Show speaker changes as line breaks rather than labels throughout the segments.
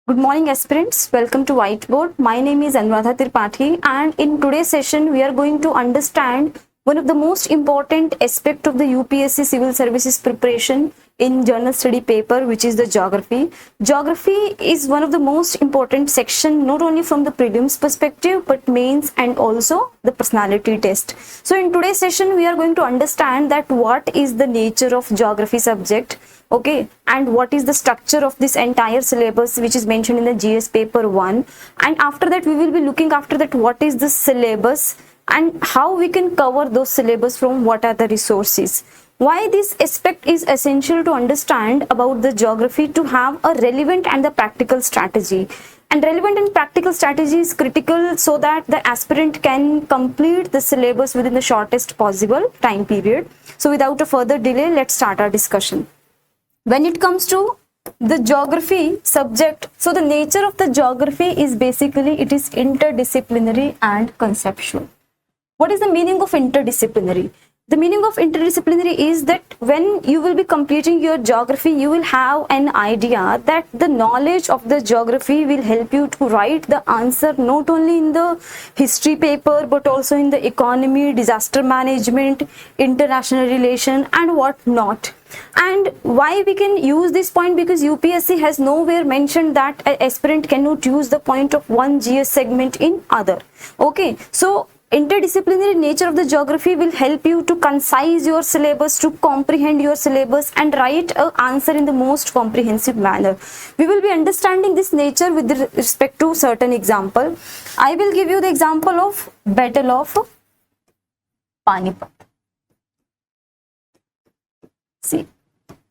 Good morning, aspirants. Welcome to Whiteboard. My name is Anuradha Tripathi, and in today's session, we are going to understand one of the most important aspect of the UPSC Civil Services preparation in journal study paper, which is the geography. Geography is one of the most important section, not only from the prelims perspective, but mains and also the personality test. So in today's session, we are going to understand that what is the nature of geography subject, okay, and what is the structure of this entire syllabus which is mentioned in the GS paper 1, and after that we will be looking after that what is the syllabus and how we can cover those syllabus from what are the resources. Why this aspect is essential to understand about the geography to have a relevant and the practical strategy. And relevant and practical strategy is critical so that the aspirant can complete the syllabus within the shortest possible time period. So without a further delay, let's start our discussion. When it comes to the geography subject, so the nature of the geography is basically it is interdisciplinary and conceptual. What is the meaning of interdisciplinary? The meaning of interdisciplinary is that when you will be completing your geography, you will have an idea that the knowledge of the geography will help you to write the answer not only in the history paper but also in the economy, disaster management, international relation and what not. And why we can use this point? Because UPSC has nowhere mentioned that an aspirant cannot use the point of one GS segment in other. Okay, so interdisciplinary nature of the geography will help you to concise your syllabus, to comprehend your syllabus and write an answer in the most comprehensive manner. We will be understanding this nature with respect to certain example. I will give you the example of Battle of Panipat. See,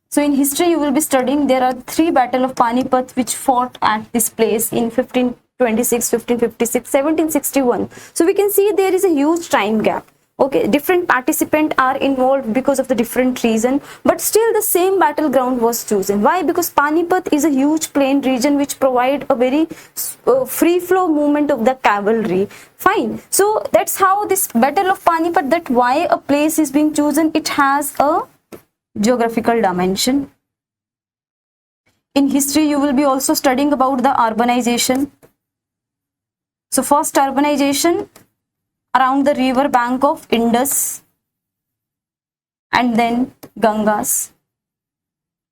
so in history you will be studying there are three Battle of Panipat which fought at this place in 1526, 1556, 1761. So we can see there is a huge time gap. Okay, different participants are involved because of the different reason, but still the same battleground was chosen. Why? Because Panipat is a huge plain region which provide a very free flow movement of the cavalry. Fine. So that's how this Battle of Panipat, that why a place is being chosen, it has a geographical dimension. In history, you will be also studying about the urbanization. So first urbanization around the river bank of Indus and then Gangas.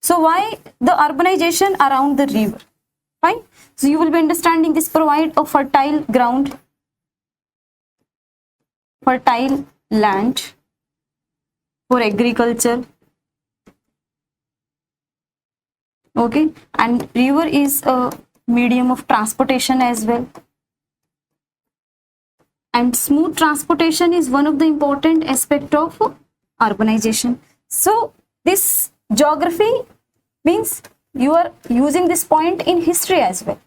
So why the urbanization around the river? Fine. So you will be understanding this provide a fertile ground, fertile land for agriculture. Okay, and river is a medium of transportation as well. And smooth transportation is one of the important aspect of urbanization. So this geography means you are using this point in history as well.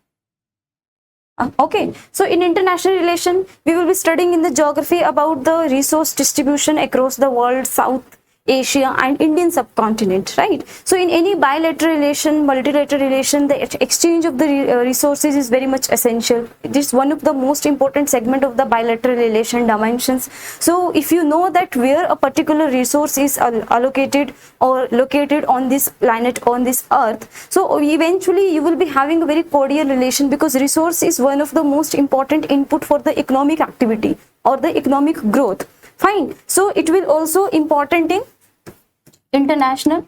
Okay, so in international relation, we will be studying in the geography about the resource distribution across the world, South Asia and Indian subcontinent, right? So in any bilateral relation, multilateral relation, the exchange of the resources is very much essential. It is one of the most important segment of the bilateral relation dimensions. So if you know that where a particular resource is allocated or located on this planet, on this earth, so eventually you will be having a very cordial relation, because resource is one of the most important input for the economic activity or the economic growth. Fine. So it will also important in international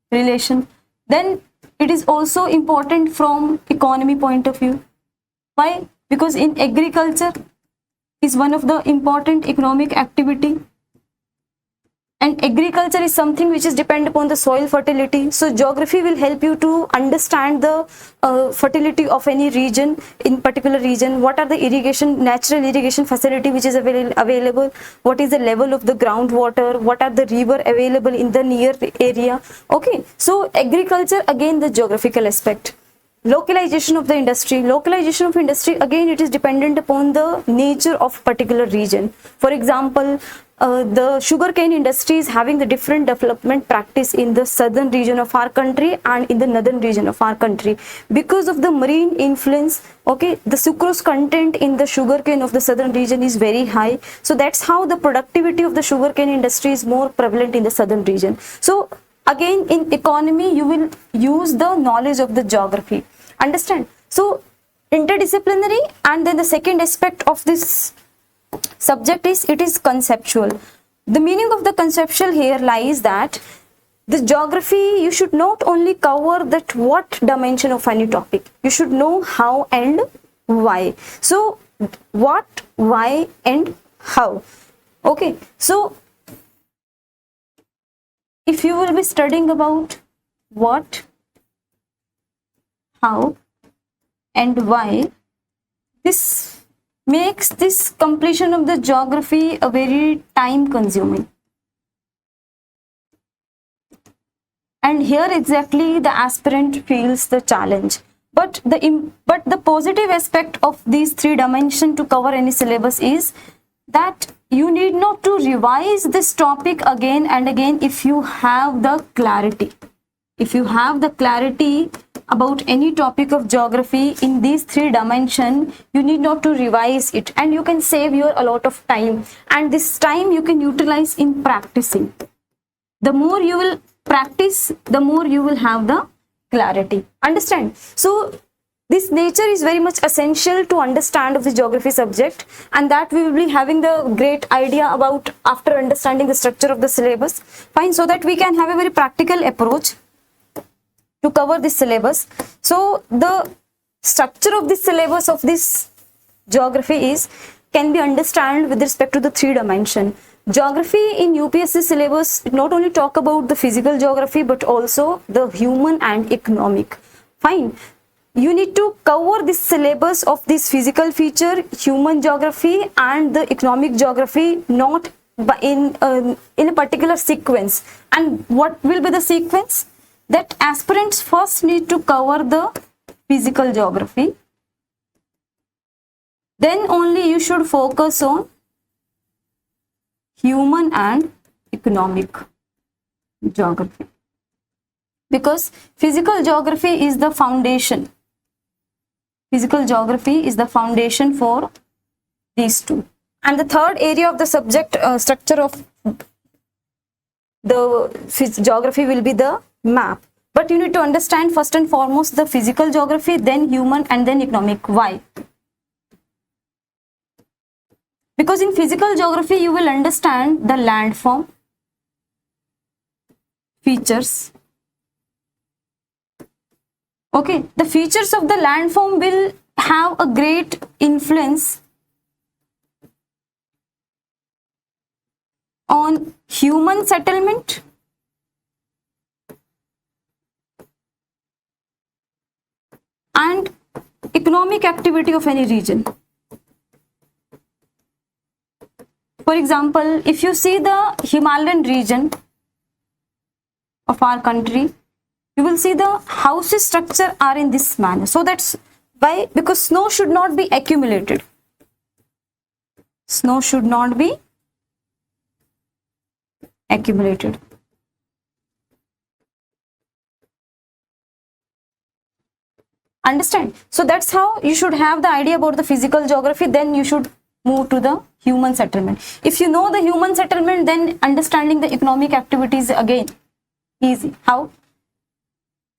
relation. Then it is also important from economy point of view. Why? Because in agriculture is one of the important economic activity, and agriculture is something which is dependent upon the soil fertility. So geography will help you to understand the fertility of any region, in particular region, what are the irrigation, natural irrigation facility which is available, what is the level of the groundwater, what are the river available in the near area. Okay, so agriculture, again the geographical aspect. Localization of the industry. Localization of industry, again it is dependent upon the nature of particular region. For example, the sugarcane industry is having the different development practice in the southern region of our country and in the northern region of our country because of the marine influence. Okay, the sucrose content in the sugarcane of the southern region is very high, so that's how the productivity of the sugarcane industry is more prevalent in the southern region. So again in economy you will use the knowledge of the geography. Understand? So interdisciplinary, and then the second aspect of this subject is it is conceptual. The meaning of the conceptual here lies that the geography, you should not only cover that what dimension of any topic, you should know how and why. So what, why and how. Okay, so if you will be studying about what, how and why, this makes this completion of the geography a very time consuming. And here exactly the aspirant feels the challenge. But the positive aspect of these three dimensions to cover any syllabus is that you need not to revise this topic again and again if you have the clarity. If you have the clarity about any topic of geography in these three dimensions, you need not to revise it, and you can save your a lot of time, and this time you can utilize in practicing. The more you will practice, the more you will have the clarity. Understand? So this nature is very much essential to understand of the geography subject, and that we will be having the great idea about after understanding the structure of the syllabus. Fine, so that we can have a very practical approach to cover this syllabus. So the structure of this syllabus of this geography can be understood with respect to the three dimension. Geography in UPSC syllabus not only talk about the physical geography but also the human and economic. Fine. You need to cover this syllabus of this physical feature, human geography and the economic geography, not in a particular sequence. And what will be the sequence? That aspirants first need to cover the physical geography. Then only you should focus on human and economic geography, because physical geography is the foundation. Physical geography is the foundation for these two. And the third area of the subject structure of the geography will be the map. But you need to understand first and foremost the physical geography, then human and then economic. Why? Because in physical geography you will understand the landform, features. Okay, the features of the landform will have a great influence on human settlement and economic activity of any region. For example, if you see the Himalayan region of our country, you will see the houses structure are in this manner. So that's why, because snow should not be accumulated. Snow should not be accumulated. Understand? So that's how you should have the idea about the physical geography. Then you should move to the human settlement. If you know the human settlement, then understanding the economic activities again easy. How?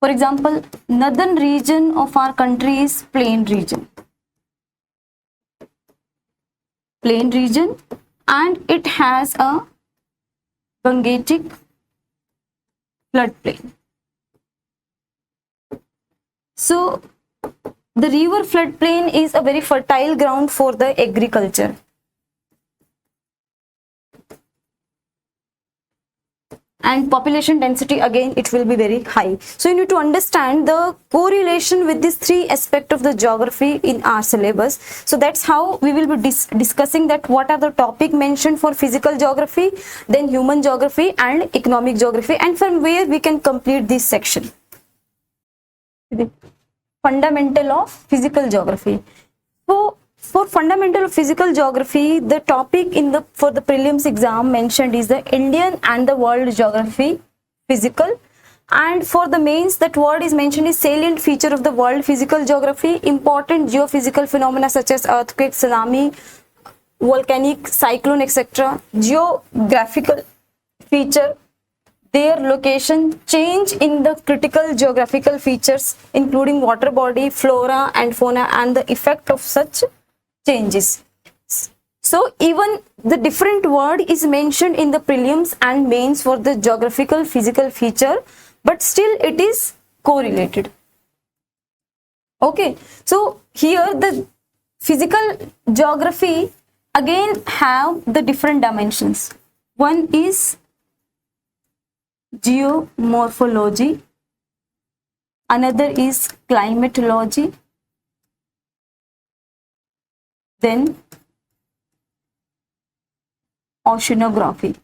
For example, northern region of our country is plain region. Plain region, and it has a Gangetic floodplain. So the river floodplain is a very fertile ground for the agriculture. And population density, again, it will be very high. So you need to understand the correlation with these three aspects of the geography in our syllabus. So that's how we will be discussing that what are the topic mentioned for physical geography, then human geography and economic geography, and from where we can complete this section. The fundamental of physical geography. So for fundamental of physical geography, the topic for the prelims exam mentioned is the Indian and the world geography physical, and for the mains that word is mentioned is salient feature of the world physical geography, important geophysical phenomena such as earthquake, tsunami, volcanic, cyclone, etc. Geographical feature, their location change in the critical geographical features, including water body, flora and fauna, and the effect of such changes. So even the different word is mentioned in the prelims and mains for the geographical physical feature, but still it is correlated. Okay, so here the physical geography again have the different dimensions. One is geomorphology, another is climatology, then oceanography.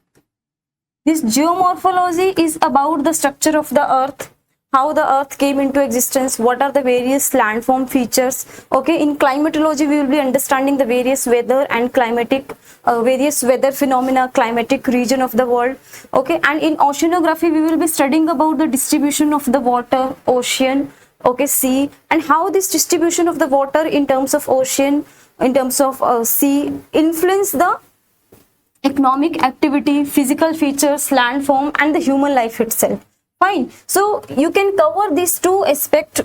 This geomorphology is about the structure of the earth, how the earth came into existence, what are the various landform features. Okay, in climatology we will be understanding the various weather and climatic various weather phenomena, climatic region of the world. Okay, and in oceanography we will be studying about the distribution of the water, ocean, okay, sea, and how this distribution of the water in terms of ocean, in terms of sea, influence the economic activity, physical features, landform, and the human life itself. Fine. So you can cover these two aspects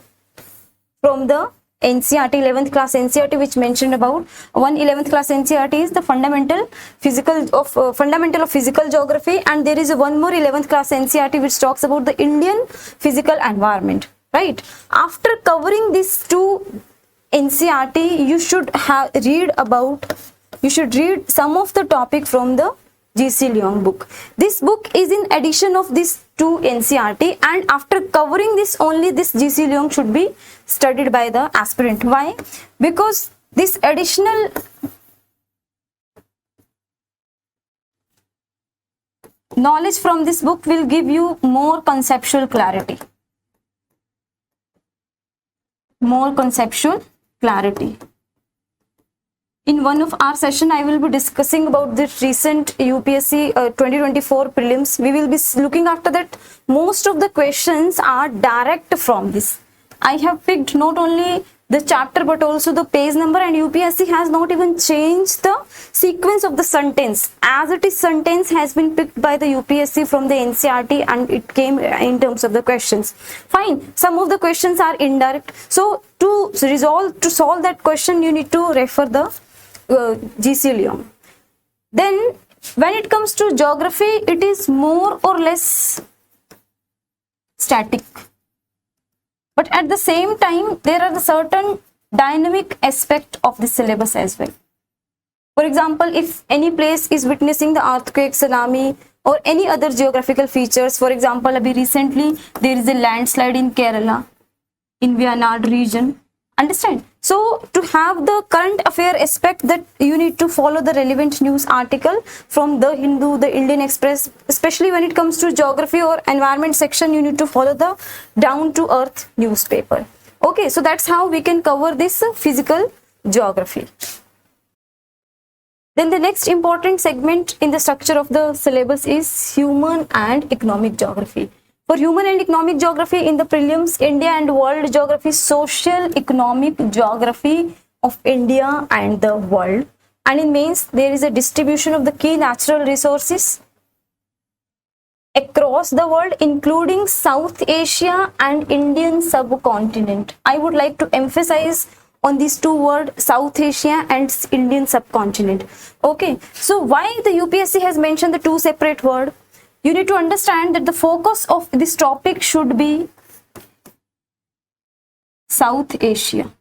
from the NCERT 11th class NCERT, which mentioned about one 11th class NCERT is the fundamental of physical geography, and there is one more 11th class NCERT which talks about the Indian physical environment. Right. After covering these two NCERT, you should read some of the topic from the G.C. Leong book. This book is in addition of these two NCERT, and after covering this, only this G.C. Leong should be studied by the aspirant. Why? Because this additional knowledge from this book will give you more conceptual clarity. In one of our session, I will be discussing about the recent UPSC 2024 prelims. We will be looking after that. Most of the questions are direct from this. I have picked not only the chapter but also the page number, and UPSC has not even changed the sequence of the sentence. As it is, sentence has been picked by the UPSC from the NCERT and it came in terms of the questions. Fine. Some of the questions are indirect. So to solve that question, you need to refer the G.C. Leong. Then when it comes to geography, it is more or less static, but at the same time there are the certain dynamic aspect of the syllabus as well. For example, if any place is witnessing the earthquake, tsunami, or any other geographical features, for example, recently there is a landslide in Kerala, in Wayanad region. Understand? So to have the current affair aspect, that you need to follow the relevant news article from the Hindu, the Indian Express. Especially when it comes to geography or environment section, you need to follow the down to earth newspaper. Okay, so that's how we can cover this physical geography. Then the next important segment in the structure of the syllabus is human and economic geography. For human and economic geography in the prelims, India and world geography, social economic geography of India and the world. And in mains, there is a distribution of the key natural resources across the world, including South Asia and Indian subcontinent. I would like to emphasize on these two words, South Asia and Indian subcontinent. Okay, so why the UPSC has mentioned the two separate words? You need to understand that the focus of this topic should be South Asia.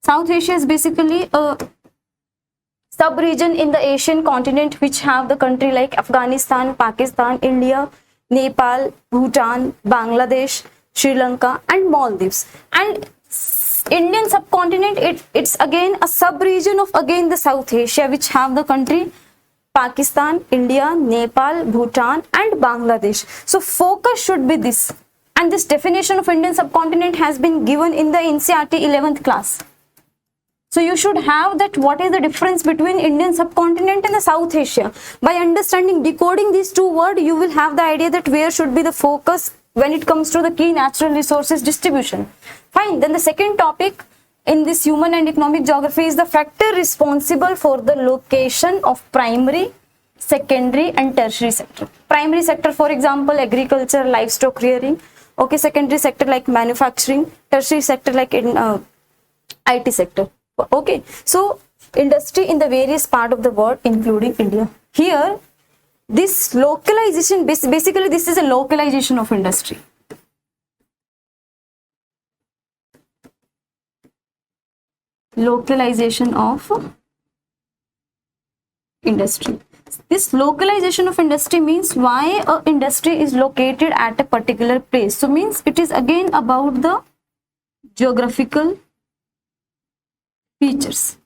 South Asia is basically a sub-region in the Asian continent which have the country like Afghanistan, Pakistan, India, Nepal, Bhutan, Bangladesh, Sri Lanka and Maldives. And Indian subcontinent, it's again a sub-region of again the South Asia which have the country Pakistan, India, Nepal, Bhutan and Bangladesh. So focus should be this, and this definition of Indian subcontinent has been given in the NCERT 11th class. So you should have that what is the difference between Indian subcontinent and the South Asia. By understanding, decoding these two words, you will have the idea that where should be the focus when it comes to the key natural resources distribution. Fine. Then the second topic in this human and economic geography is the factor responsible for the location of primary secondary and tertiary sector. Primary sector, for example, agriculture, livestock rearing. Okay, secondary sector like manufacturing, tertiary sector like in IT sector. Okay, so industry in the various part of the world, including India. Here, this localization, basically this is a localization of industry. Localization of industry. This localization of industry means why a industry is located at a particular place. So means it is again about the geographical features.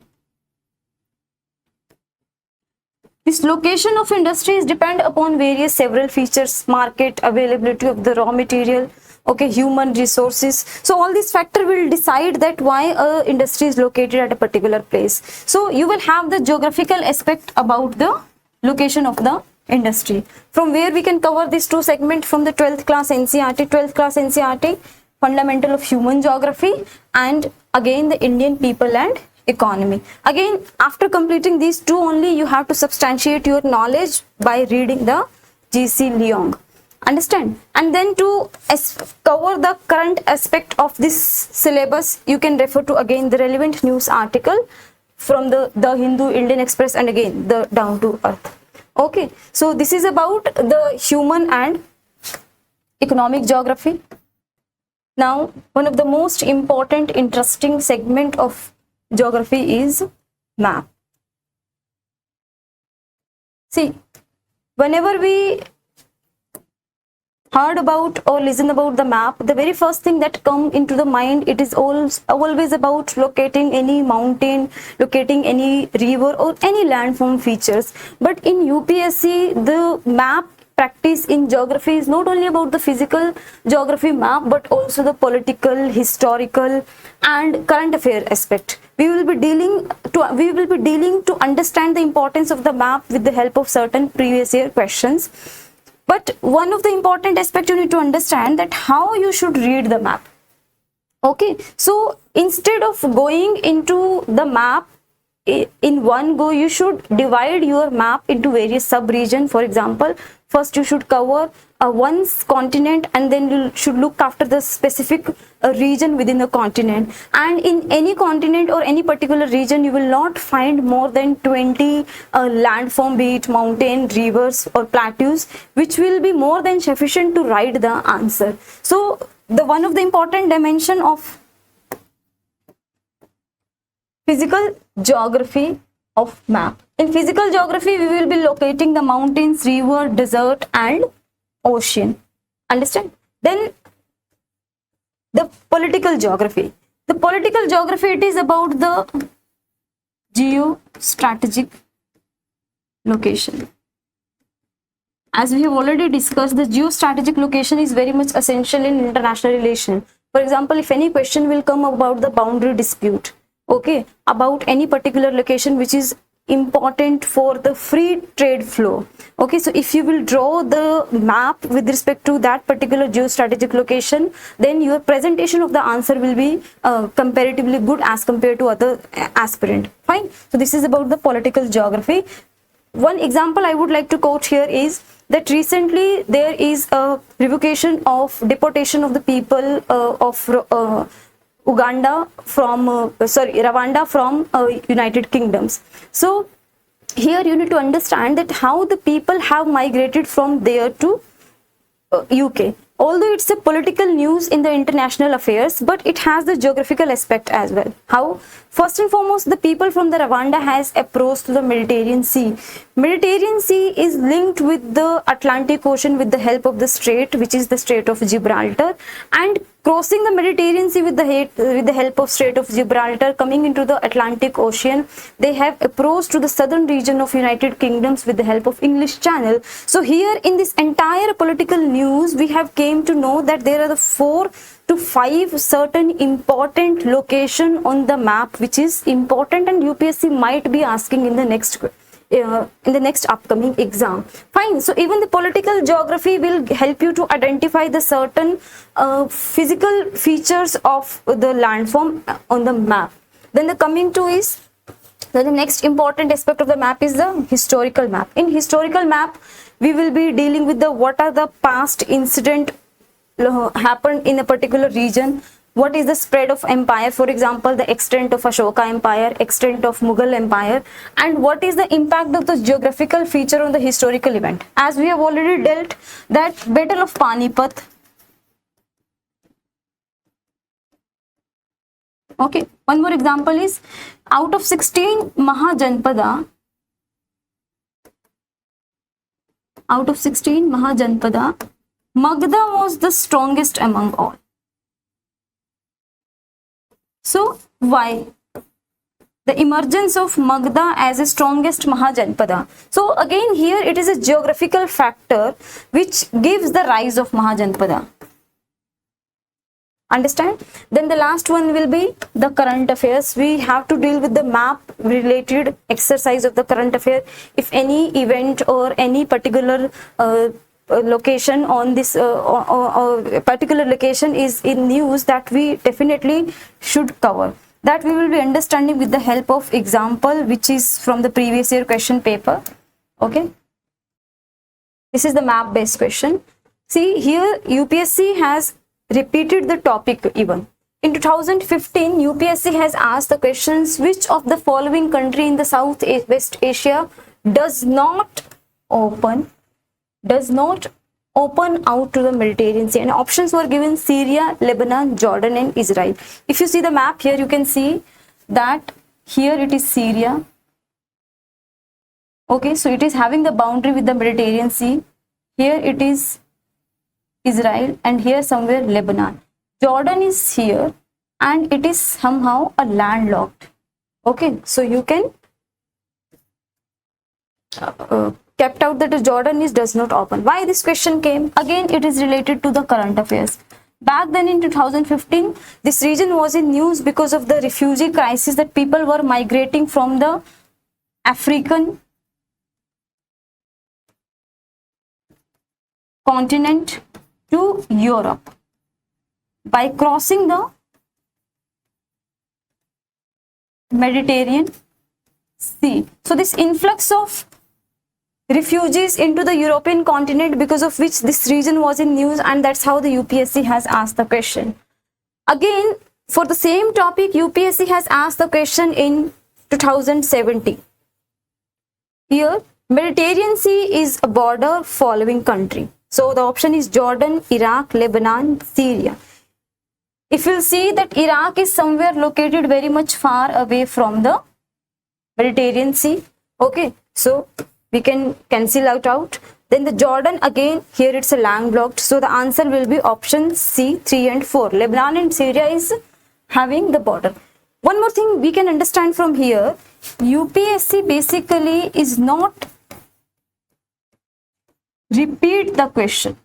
This location of industries depend upon various several features: market, availability of the raw material, okay, human resources. So all these factors will decide that why a industry is located at a particular place. So you will have the geographical aspect about the location of the industry. From where we can cover these two segments from the 12th class NCERT. 12th class NCERT, fundamental of human geography, and again the Indian people and economy. Again, after completing these two only, you have to substantiate your knowledge by reading the G.C. Leong. Understand? And then to cover the current aspect of this syllabus, you can refer to again the relevant news article from the Hindu, Indian Express, and again the Down to Earth. Okay, so this is about the human and economic geography. Now, one of the most important, interesting segment of geography is map. See, whenever we heard about or listen about the map, the very first thing that come into the mind, it is always about locating any mountain, locating any river or any landform features. But in UPSC, the map practice in geography is not only about the physical geography map, but also the political, historical, and current affair aspect. We will be dealing to understand the importance of the map with the help of certain previous year questions. But one of the important aspects you need to understand that how you should read the map. Okay, so instead of going into the map in one go, you should divide your map into various sub-regions. For example, first you should cover one continent, and then you should look after the specific region within the continent. And in any continent or any particular region, you will not find more than 20 landform, be it mountain, rivers or plateaus, which will be more than sufficient to write the answer. So the one of the important dimension of physical geography of map. In physical geography, we will be locating the mountains, river, desert, and ocean. Understand? Then the political geography. The political geography, it is about the geostrategic location. As we have already discussed, the geostrategic location is very much essential in international relations. For example, if any question will come about the boundary dispute, okay, about any particular location which is important for the free trade flow. Okay, so if you will draw the map with respect to that particular geostrategic location, then your presentation of the answer will be comparatively good as compared to other aspirant. Fine. So this is about the political geography. One example I would like to quote here is that recently there is a revocation of deportation of the people of Rwanda from United Kingdoms. So here you need to understand that how the people have migrated from there to UK. Although it's a political news in the international affairs, but it has the geographical aspect as well. How? First and foremost, the people from the Rwanda has approached to the Mediterranean Sea. Mediterranean Sea is linked with the Atlantic Ocean with the help of the strait, which is the Strait of Gibraltar, and crossing the Mediterranean Sea with the help of Strait of Gibraltar, coming into the Atlantic Ocean, they have approached to the southern region of United Kingdoms with the help of English Channel. So here in this entire political news, we have came to know that there are the 4 to 5 certain important location on the map, which is important, and UPSC might be asking in the next upcoming exam. Fine. So even the political geography will help you to identify the certain physical features of the landform on the map. Then the coming to is So the next important aspect of the map is the historical map. In historical map, we will be dealing with the what are the past incident happened in a particular region. What is the spread of empire? For example, the extent of Ashoka Empire, extent of Mughal Empire, and what is the impact of the geographical feature on the historical event. As we have already dealt that Battle of Panipat. Okay, one more example is out of 16 Mahajanpada, Magda was the strongest among all. So why? The emergence of Magda as the strongest Mahajanpada. So again here it is a geographical factor which gives the rise of Mahajanpada. Understand? Then the last one will be the current affairs. We have to deal with the map related exercise of the current affair. If any event or any particular location on this particular location is in news, that we definitely should cover. That we will be understanding with the help of example which is from the previous year question paper. Okay. This is the map based question. See here UPSC has repeated the topic even. In 2015, UPSC has asked the questions, which of the following country in the South West Asia does not open out to the Mediterranean Sea, and options were given: Syria, Lebanon, Jordan and Israel. If you see the map here, you can see that here it is Syria. Okay, so it is having the boundary with the Mediterranean Sea. Here it is Israel and here somewhere Lebanon. Jordan is here and it is somehow a landlocked. Okay, so you can kept out that Jordan does not open. Why this question came? Again, it is related to the current affairs. Back then in 2015, this region was in news because of the refugee crisis, that people were migrating from the African continent to Europe by crossing the Mediterranean Sea. So this influx of refugees into the European continent, because of which this region was in news, and that's how the UPSC has asked the question. Again, for the same topic, UPSC has asked the question in 2017. Here, Mediterranean Sea is a border following country. So the option is Jordan, Iraq, Lebanon, Syria. If you see that Iraq is somewhere located very much far away from the Mediterranean Sea. Okay, so we can cancel out. Then the Jordan, again here it's a landlocked. So the answer will be option C, 3 and 4. Lebanon and Syria is having the border. One more thing we can understand from here, UPSC basically is not repeat the question.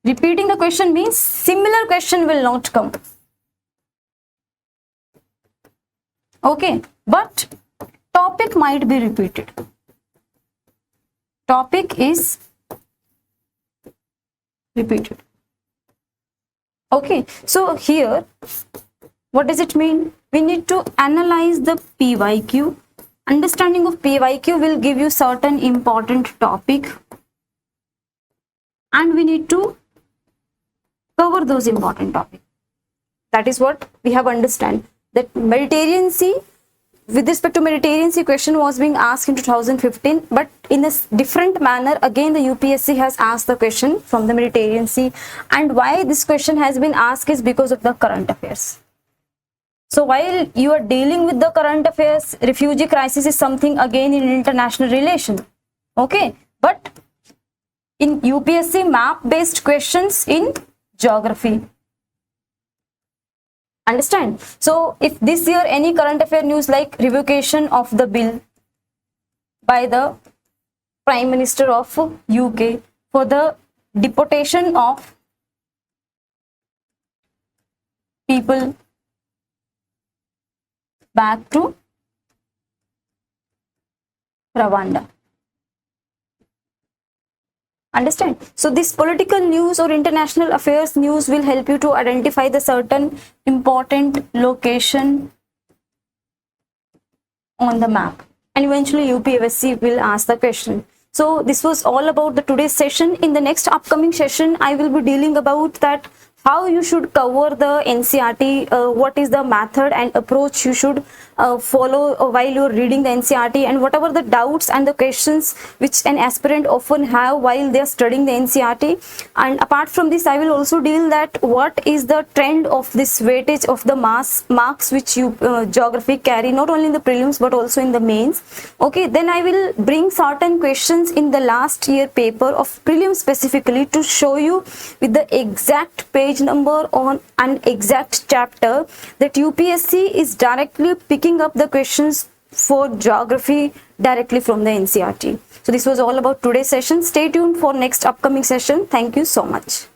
Repeating the question means similar question will not come. Okay, but topic might be repeated. Topic is repeated. Okay, so here what does it mean? We need to analyze the PYQ. Understanding of PYQ will give you certain important topic, and we need to cover those important topics. That is what we have understand, that Mediterranean Sea, with respect to Mediterranean Sea, question was being asked in 2015, but in a different manner. Again, the UPSC has asked the question from the Mediterranean Sea, and why this question has been asked is because of the current affairs. So while you are dealing with the current affairs, refugee crisis is something again in international relation. Okay, but in UPSC map based questions in geography. Understand? So if this year any current affair news like revocation of the bill by the Prime Minister of UK for the deportation of people back to Rwanda. Understand? So this political news or international affairs news will help you to identify the certain important location on the map, and eventually UPSC will ask the question. So this was all about the today's session. In the next upcoming session, I will be dealing about that how you should cover the NCERT, what is the method and approach you should follow while you're reading the NCERT, and whatever the doubts and the questions which an aspirant often have while they are studying the NCERT. And apart from this, I will also deal that what is the trend of this weightage of the marks which you geography carry, not only in the prelims but also in the mains. Okay, then I will bring certain questions in the last year paper of prelims specifically to show you with the exact page number on an exact chapter that UPSC is directly picking up the questions for geography directly from the NCERT. So this was all about today's session. Stay tuned for next upcoming session. Thank you so much.